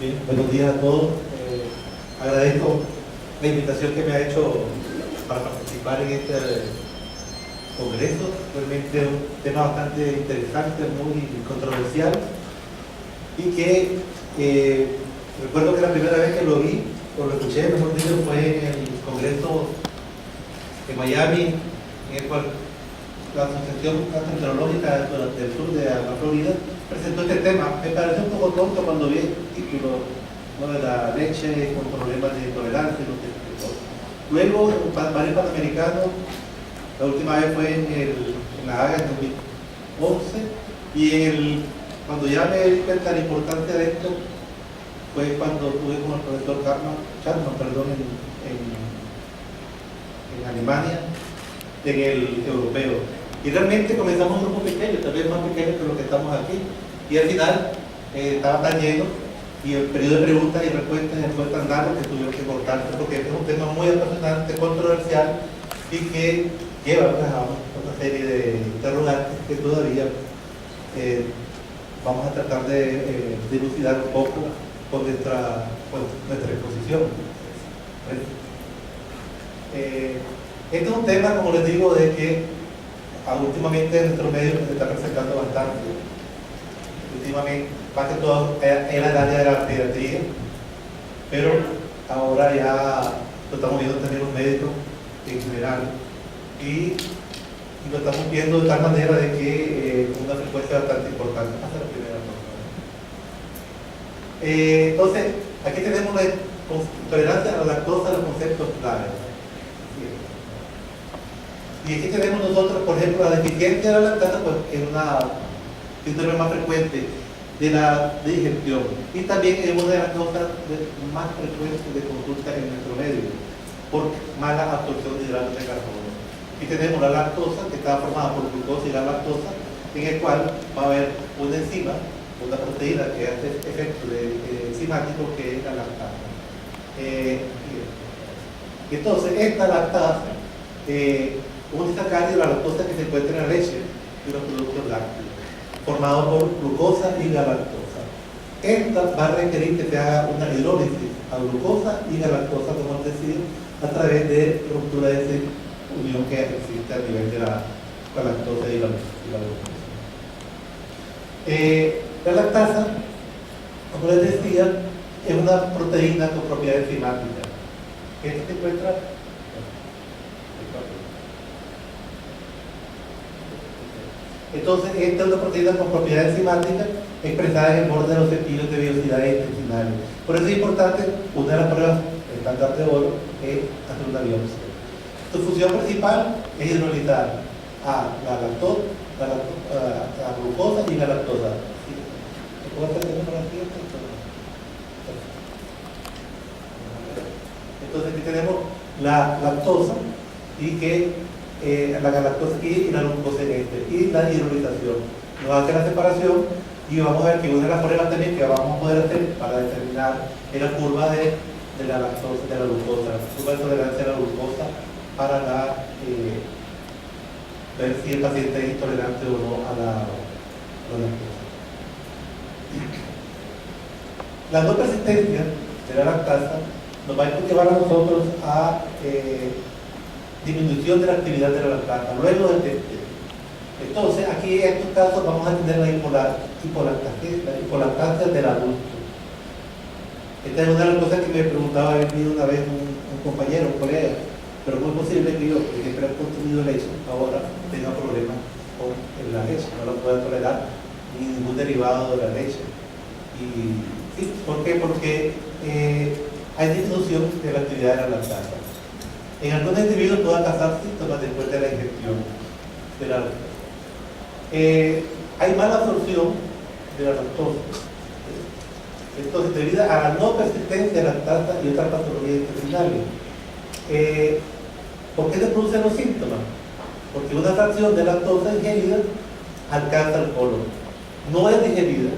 Bien, buenos días a todos. Agradezco la invitación que me ha hecho para participar en este congreso. Realmente es un tema bastante interesante, muy controversial y que recuerdo que la primera vez que lo vi, o lo escuché, mejor dicho, fue en el congreso de Miami, en el cual la Asociación Gastroenterológica del Sur de la Florida presentó este tema. Me pareció un poco tonto cuando vi el título, ¿no?, de la leche con problemas de intolerancia y lo que explicó. Luego, varios panamericanos, la última vez fue en La Haga en 2011, y cuando ya me di cuenta de la importancia de esto, fue cuando estuve con el profesor Charman, en Alemania, en el europeo. Y realmente comenzamos un grupo pequeño, tal vez más pequeño que lo que estamos aquí, y al final estaba tan lleno, y el periodo de preguntas y respuestas fue tan largo que tuvieron que cortarse, porque es un tema muy apasionante, controversial, y que lleva a una serie de interrogantes que todavía vamos a tratar de dilucidar un poco con nuestra exposición. Este es un tema, como les digo, de que últimamente en nuestros medios se está presentando bastante. Últimamente, más que todo, era el área de la pediatría, pero ahora ya lo estamos viendo también los médicos en general, y lo estamos viendo de tal manera de que una frecuencia bastante importante. Hasta la primera cosa. Entonces, aquí tenemos la tolerancia a la lactosa, los conceptos claves. Y aquí tenemos nosotros, por ejemplo, la deficiencia de la lactasa, pues es una síndrome más frecuente de la digestión, y también es una de las causas más frecuentes de consulta en nuestro medio por mala absorción de hidratos de carbono. Y tenemos la lactosa, que está formada por glucosa y la lactosa, en el cual va a haber una enzima, una proteína que hace efecto enzimático, que es la lactasa. Entonces, esta lactasa, un disacárido, la lactosa que se encuentra en la leche y los productos lácteos, formado por glucosa y galactosa. Esta va a requerir que se haga una hidrólisis a glucosa y galactosa, como decir, a través de ruptura de esa unión que existe a nivel de la galactosa y la glucosa. La lactasa, como les decía, es una proteína con propiedades enzimáticas. Esta se encuentra. Entonces, esta es una proteína con propiedades enzimáticas expresada en el borde de los cepillos de vellosidades intestinales. Por eso es importante, una de las pruebas estándar de oro es hacer una biopsia. Su función principal es hidrolizar a la glucosa y la lactosa. Entonces, aquí tenemos la lactosa y que la galactosa aquí y la glucosa y la hidrolización. Nos hace la separación, y vamos a ver que una de las pruebas también que vamos a poder hacer para determinar es la curva de la lactosa, de la glucosa, la curva de tolerancia a la glucosa, para ver si el paciente es intolerante o no a la lactosa. La no persistencia de la lactasa nos va a llevar a nosotros a disminución de la actividad de la lactasa luego del testeo. Entonces, aquí en estos casos vamos a tener la hipolactasia del adulto. Esta es una de las cosas que me preguntaba una vez un compañero, un colega: pero ¿cómo es posible que yo, que siempre he consumido leche, ahora tenga problemas con la leche? No lo puedo tolerar ni ningún derivado de la leche. Y sí, ¿por qué? Porque hay disminución de la actividad de la lactasa. En algunos individuos pueden causar síntomas después de la ingestión de la lactosa. Hay mala absorción de la lactosa. Entonces, debido a la no persistencia de la lactasa y otras patologías intestinales. ¿Por qué se producen los síntomas? Porque una fracción de lactosa ingerida alcanza el colon. No es digerida.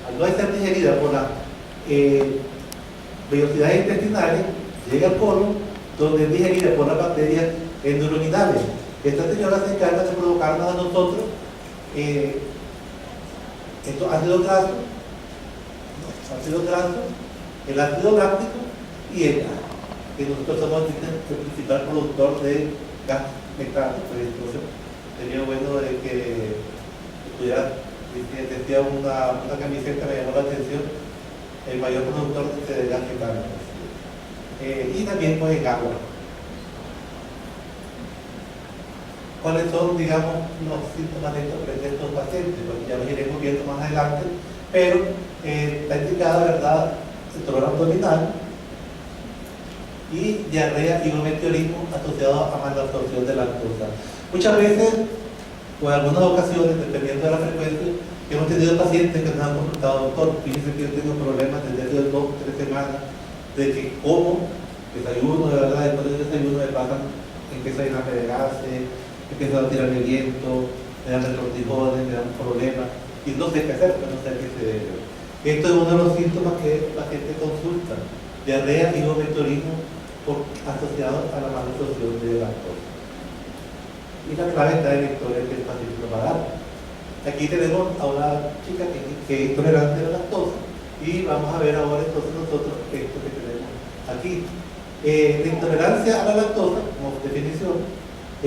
Al no ser digerida por las vellosidades intestinales, llega al colon, donde es digerida por las bacterias endoluminales. Esta señora se encarga de provocarnos a nosotros estos ácidos grasos el ácido láctico y el gas, que nosotros somos el principal productor de gas metano. Pues entonces sería bueno de que pudiera, decía una camiseta, me llamó la atención, el mayor productor de gas metano. Y también pues en agua. ¿Cuáles son, digamos, los síntomas de estos pacientes? Porque ya los iremos viendo más adelante, pero está indicada, ¿verdad?, el dolor abdominal y diarrea y un meteorismo asociado a malabsorción de lactosa. Muchas veces, o en algunas ocasiones, dependiendo de la frecuencia, hemos tenido pacientes que nos han consultado: doctor, fíjense que yo tengo problemas desde hace 2 o 3 semanas, de que como desayuno, de verdad, después del desayuno me pasan, empieza a llenarme de gases, empieza a tirarme viento, me dan retortijones, me dan problemas, y no sé qué hacer, porque no sé a qué se debe. Esto es uno de los síntomas que la gente consulta: diarrea y meteorismo asociado a la malabsorción de lactosa. Y la clave está en la historia que el paciente nos va a dar. Aquí tenemos a una chica que es intolerante a la lactosa, y vamos a ver ahora entonces nosotros esto que tenemos aquí. La intolerancia a la lactosa, como definición,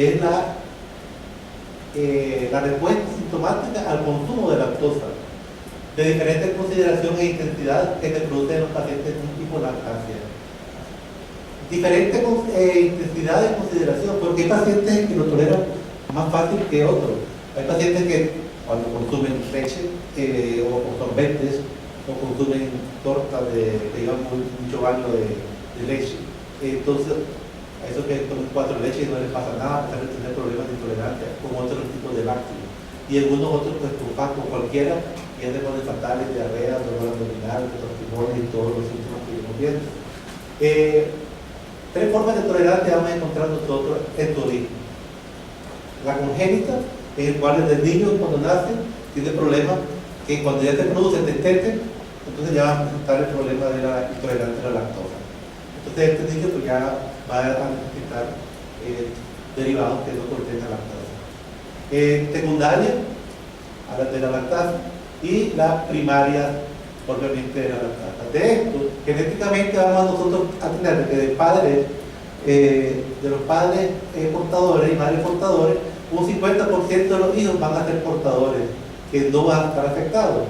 es la respuesta sintomática al consumo de lactosa, de diferente consideración e intensidad que se produce en los pacientes con hipolactasia. Diferente intensidad de consideración, porque hay pacientes que lo toleran más fácil que otros. Hay pacientes que cuando consumen leche o sorbentes o consumen tortas de, digamos, mucho baño de leche, entonces a esos que toman 4 leches no les pasa nada, a pesar de tener problemas de intolerancia con otros tipos de lácteos. Y algunos otros, pues con cualquiera, y de fatales, diarrea, dolor abdominal, retortijones y todos los síntomas que iremos viendo. 3 formas de tolerancia vamos a encontrar nosotros en tu origen. La congénita, en el cual desde el niño cuando nace tiene problemas que cuando ya se produce el destete, entonces ya va a presentar el problema de la intolerancia a la lactosa. Entonces este niño pues ya va a necesitar derivados que no contengan lactosa. Secundaria a la de la lactasa, y la primaria propiamente de la lactasa. De esto, genéticamente vamos a nosotros a tener que de los padres portadores y madres portadores, un 50% de los hijos van a ser portadores, que no van a estar afectados,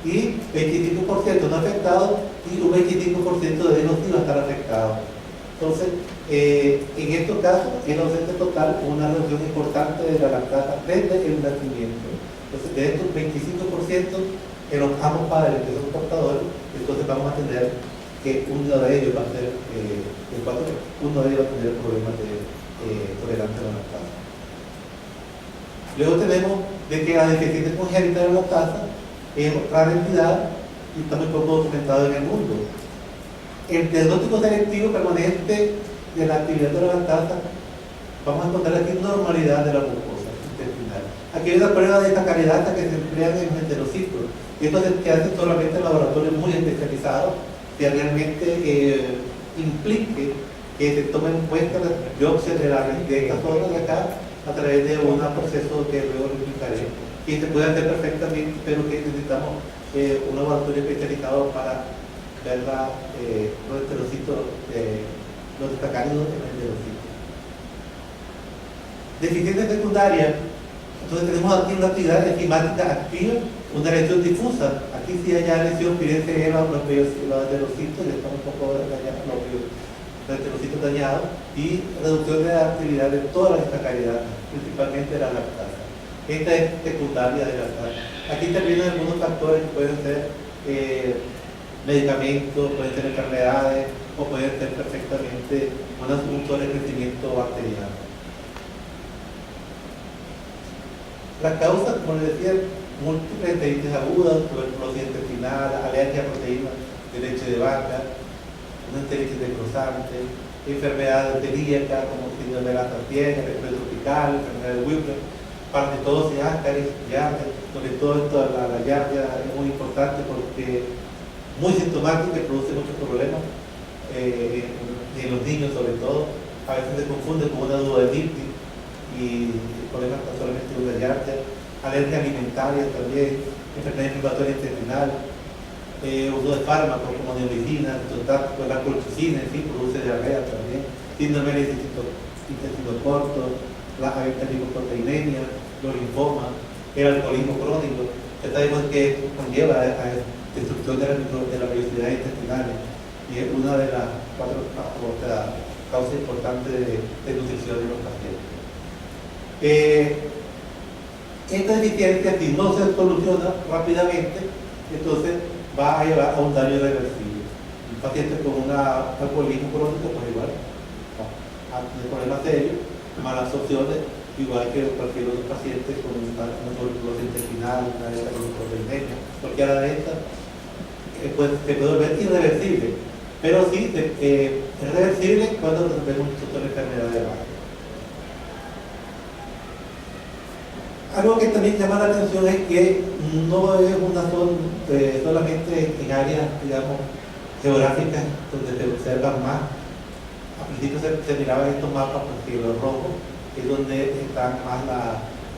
y 25% no afectados, y un 25% de ellos sí van a estar afectados. Entonces, en estos casos, el ausente total, una reducción importante de la lactasa desde el nacimiento. Entonces, de estos 25%, en los ambos padres que son portadores, entonces vamos a tener que uno de ellos va a ser, uno de ellos va a tener problemas de tolerancia a la lactasa. Luego tenemos de que la deficiencia congénita de la lactasa es rara entidad y está muy poco documentado en el mundo. El diagnóstico selectivo permanente de la actividad de la lactasa, vamos a encontrar aquí normalidad de la glucosa intestinal. Aquí hay una prueba de esta calidad que se emplea en enterocitos, y esto se hace solamente en laboratorios muy especializados, que realmente implique que se tomen en cuenta las biopsias de esta zona de acá a través de un proceso que luego explicaré, que se puede hacer perfectamente, pero que necesitamos un laboratorio especializado para ver los enterocitos, los destacarios en el enterocito. Deficiencia secundaria. Entonces tenemos aquí una actividad enzimática activa, una lesión difusa. Aquí sí hay ya lesión, fíjense los enterocitos, ya están un poco dañados, los enterocitos dañados, y reducción de la actividad de todas las destacariedades, principalmente de la lactasa. Esta es secundaria de la lactasa. Aquí intervienen algunos factores que pueden ser medicamentos, pueden ser enfermedades, o pueden ser perfectamente un solo crecimiento bacteriano. Las causas, como les decía, múltiples enteritis agudas, tuberculosis intestinal, alergia a proteínas de leche de vaca, una enteritis necrosante, enfermedades celíacas como síndrome de la Santiago, enfermedad tropical, enfermedad de Whipple, parasitosis, ascaris, yardia. Sobre todo esto, la yardia es muy importante porque muy sintomática y produce muchos problemas en los niños, sobre todo. A veces se confunde con una duodenitis y el problema está solamente una yardia. Alergia alimentaria también, enfermedad inflamatoria intestinal, uso de fármacos como neomicina, pues la colchicina en sí produce diarrea también, síndrome del intestino corto, la hiperlipoproteinemia, los linfomas, el alcoholismo crónico. Ya sabemos que esto conlleva a destrucción de la velocidad intestinal y es una de las cuatro causas importantes de nutrición de los pacientes. Esta deficiencia, si no se soluciona rápidamente, entonces va a llevar a un daño irreversible. Un paciente con un alcoholismo crónico, pues igual, tiene problemas serios, malas opciones, igual que cualquier otro paciente con una tuberculosis intestinal, una hiperlipoproteinemia, cualquiera de estas, pues, se puede volver irreversible. Pero sí, es reversible cuando resolvemos otra enfermedad de base. Algo que también llama la atención es que no es una solamente en áreas, digamos, geográficas donde se observan más. Al principio se miraban estos mapas porque los rojos es donde están más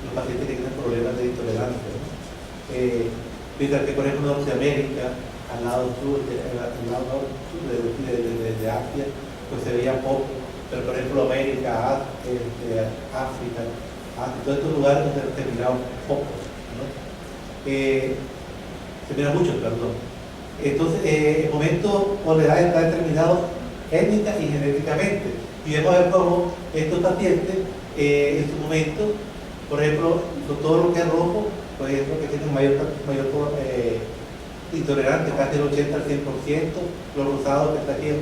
los pacientes que tienen problemas de intolerancia. Mientras que, por ejemplo, Norteamérica, al lado sur, de Asia, pues se veía poco. Pero, por ejemplo, América, África, todos estos lugares donde se miraba poco, ¿no? Se mira mucho, perdón. Entonces, el momento por la edad está determinado étnica y genéticamente. Y vemos a ver cómo estos pacientes, en su momento, por ejemplo, todo lo que es rojo, pues es lo que tiene mayor intolerante, casi el 80 al 100%, los rosados que está aquí en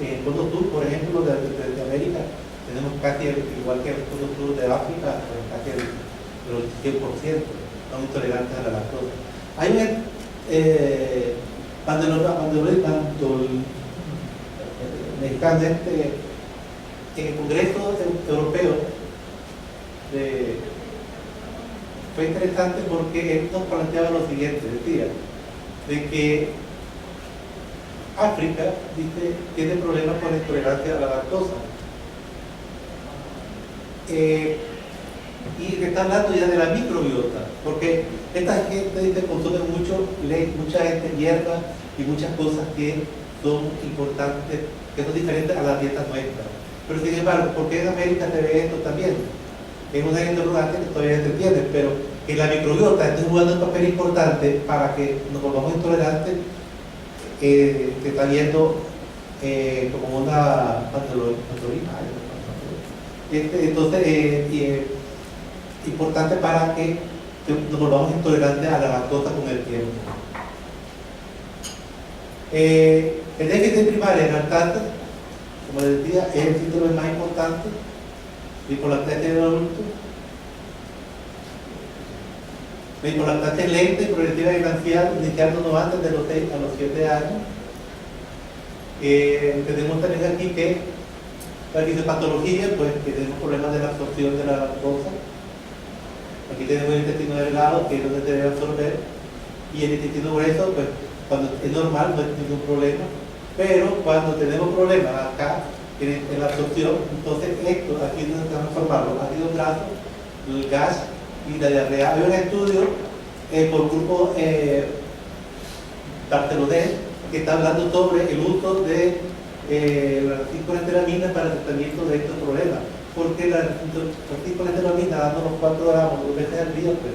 el Cono Sur, por ejemplo, de América, tenemos casi igual que el Cono Sur de África, casi el 100%, son intolerantes a la lactosa. Hay un mexicano en el Congreso Europeo fue interesante porque él nos planteaba lo siguiente, decía, de que África, dice, tiene problemas con la intolerancia a la lactosa. Y está hablando ya de la microbiota, porque esta gente dice, consume mucho leche, mucha hierba y muchas cosas que son importantes, que son diferentes a la dieta nuestra. Pero sin embargo, ¿por qué en América se ve esto también? Es una interrogante que todavía se entiende, pero que la microbiota está jugando un papel importante para que nos volvamos intolerantes, se está viendo como una patología. Entonces, importante para que nos volvamos intolerantes a la lactosa con el tiempo. El déficit primario en lactantes, como les decía, es el síndrome más importante, hipolactasia en el adulto. La hipolactasia lenta y progresiva en el anciano, iniciándonos antes de los 6 a los 7 años. Tenemos también aquí que la fisiopatología, pues que tenemos problemas de la absorción de la lactosa. Aquí tenemos el intestino delgado, que es donde se debe absorber, y el intestino grueso, pues cuando es normal no hay ningún problema, pero cuando tenemos problemas acá en la absorción, entonces esto, aquí nos estamos formando ácido graso, el gas y la diarrea. Hay un estudio por grupo Barcelonés que está hablando sobre el uso de la 5-enteramina para el tratamiento de estos problemas, porque la 5-enteramina dándonos 4 gramos 2 veces al día, pues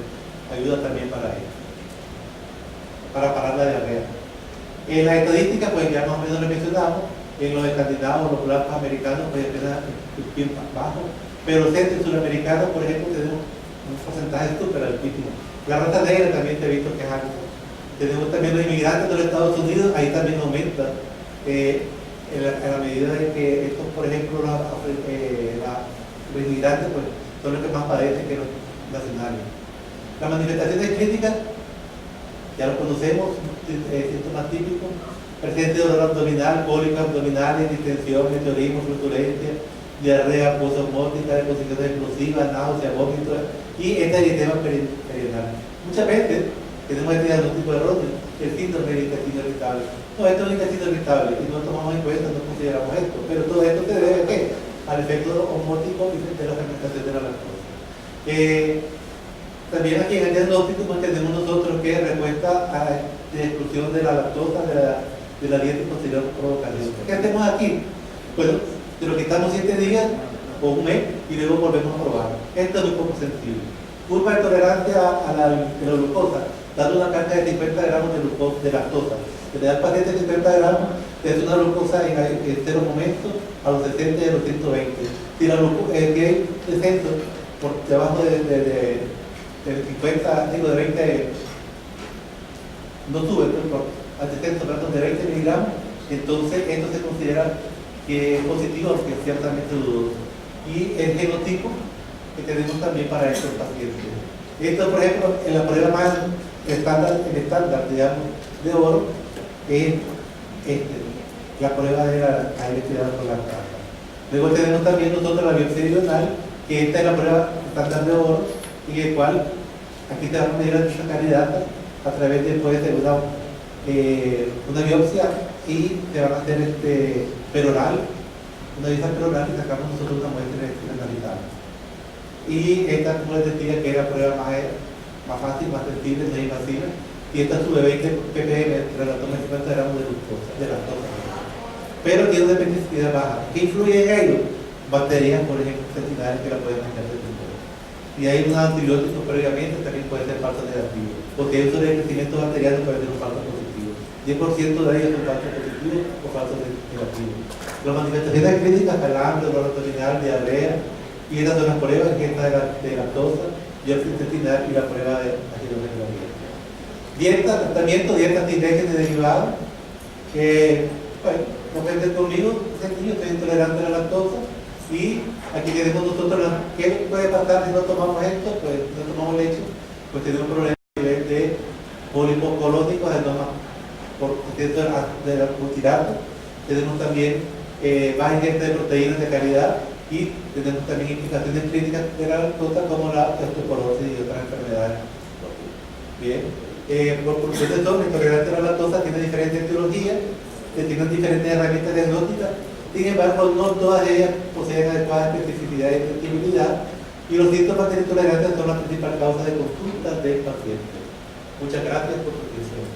ayuda también para eso, para parar la diarrea. En la estadística, pues ya más o menos lo mencionamos, en los escandinavos, los blancos americanos, pues apenas bien bajo, pero centro y suramericanos, por ejemplo, tenemos un porcentaje súper altísimo. La raza negra también te he visto que es alto. Tenemos también los inmigrantes de los Estados Unidos, ahí también aumenta. En la medida de que estos, por ejemplo, los inmigrantes, pues, son los que más padecen que los nacionales. Las manifestaciones clínicas, ya lo conocemos, síntomas típicos: presente de dolor abdominal, cólicos abdominales, distensión, meteorismo, flutulencia, diarrea pososmótica, deposiciones explosivas, náusea, vómito y este eritema perineal. Muchas veces tenemos este diagnóstico erróneo, el síndrome del intestino irritable. No, esto es un intestino irritable y no tomamos en cuenta, no consideramos esto, pero todo esto se debe ¿a qué? Al efecto osmótico de la fermentación de la lactosa. También aquí en el diagnóstico tenemos nosotros que respuesta de exclusión de la lactosa de la dieta y posterior provocación. ¿Qué hacemos aquí? Bueno, te lo quitamos 7 días o un mes y luego volvemos a probar. Esto es muy poco sensible. Curva de tolerancia a la glucosa, dando una carga de 50 gramos de lactosa. Se le da al paciente 50 gramos, es una glucosa en cero momento a los 60 y a los 120. Si la glucosa hay descenso por debajo del 50, digo de 20, no sube, al descenso, perdón, de 20 miligramos, entonces esto se considera que es positivo, aunque es ciertamente dudoso. Y el genotipo que tenemos también para estos pacientes. Esto, por ejemplo, en la prueba más estándar, el estándar, digamos, de oro, es la prueba de la electricidad por la casa. Luego tenemos también nosotros la biopsia ional, que esta es la prueba estándar de oro, y el cual aquí te van a medir la calidad a través de una biopsia y te van a hacer peroral, una biopsia peroral y sacamos nosotros una muestra analizada. Y esta, como les decía, que era la prueba más fácil, más sensible, más invasiva, y esta sube 20 ppm, relató 50 gramos de glucosa, de lactosa. Pero tiene una especificidad baja. ¿Qué influye en ello? Bacterias, por ejemplo, intestinales que la pueden dañar de tumor. Y hay un antibiótico previamente, también puede ser falso negativo, porque el uso de crecimiento bacteriano puede ser un falso positivo. 10% de ellos son falsos positivos o falsos negativos. Las manifestaciones clínicas, calambre, dolor abdominal, diarrea, y estas son las pruebas, que esta de lactosa, biopsia intestinal y la prueba de ácido glicólico. Dieta, tratamiento, dieta antiinfecciosa de derivados. Bueno, no puede conmigo, sencillo, estoy intolerante a la lactosa. Y aquí tenemos nosotros, ¿qué puede pasar si no tomamos esto? Pues no tomamos leche, pues tenemos un problema a nivel de pólipos colónicos, adenoma por exceso de butirato. Tenemos también baja ingesta de proteínas de calidad y tenemos también implicaciones clínicas de la lactosa como la osteoporosis y otras enfermedades. Bien, por cuestión de todo, la intolerancia a la lactosa tiene diferentes etiologías, tienen diferentes herramientas diagnósticas. Sin embargo, no todas ellas poseen adecuada especificidad y sensibilidad, y los síntomas de intolerancia son la principal causa de consulta del paciente. Muchas gracias por su atención.